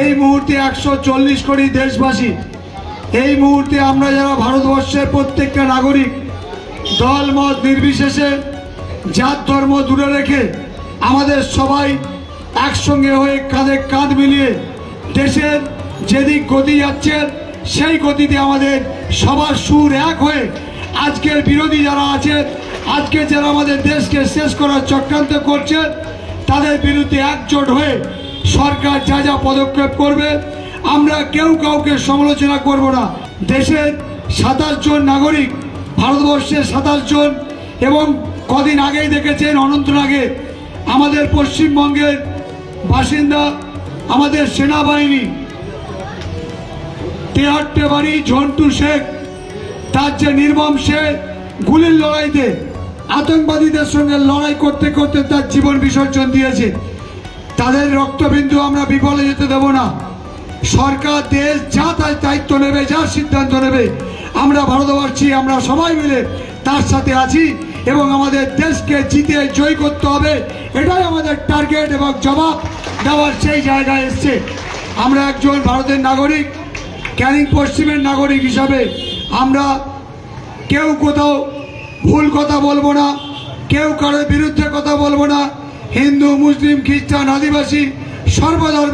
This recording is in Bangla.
এই মুহূর্তে 140 কোটি দেশবাসী, এই মুহূর্তে আমরা যারা ভারতবর্ষের প্রত্যেকটা নাগরিক, দল মত নির্বিশেষে, জাত ধর্ম দূরে রেখে আমাদের সবাই একসঙ্গে হয়ে কাঁধে কাঁধ মিলিয়ে দেশের যেদিক গতি যাচ্ছে সেই গতিতে আমাদের সবার সুর এক হয়ে আজকের বিরোধী যারা আছে, আজকে যারা আমাদের দেশকে শেষ করার চক্রান্ত করছে, তাদের বিরুদ্ধে একজোট হয়ে সরকার যা যা পদক্ষেপ করবে আমরা কেউ কাউকে সমালোচনা করব না। দেশের 27 জন নাগরিক, ভারতবর্ষের 27 জন, এবং কদিন আগেই দেখেছেন অনন্তনাগে আমাদের পশ্চিমবঙ্গের বাসিন্দা, আমাদের সেনাবাহিনী তেহাট্টে বাড়ি ঝন্টু শেখ, তার যে নির্মম সে গুলির লড়াইতে আতঙ্কবাদীদের সঙ্গে লড়াই করতে করতে তার জীবন বিসর্জন দিয়েছে। তাদের রক্তবিন্দু আমরা বিফলে যেতে দেব না। সরকার দেশ যা তার দায়িত্ব নেবে, যা সিদ্ধান্ত নেবে, আমরা ভারতবর্ষী আমরা সবাই মিলে তার সাথে আছি এবং আমাদের দেশকে জিতে জয় করতে হবে, এটাই আমাদের টার্গেট এবং জবাব দেওয়ার সেই জায়গায় এসছে। আমরা একজন ভারতের নাগরিক, ক্যানিং পশ্চিমের নাগরিক হিসাবে আমরা কেউ কোথাও ভুল কথা বলবো না, কেউ কারোর বিরুদ্ধে কথা বলবো না। হিন্দু, মুসলিম, খ্রিস্টান, আদিবাসী, সর্বধর্মের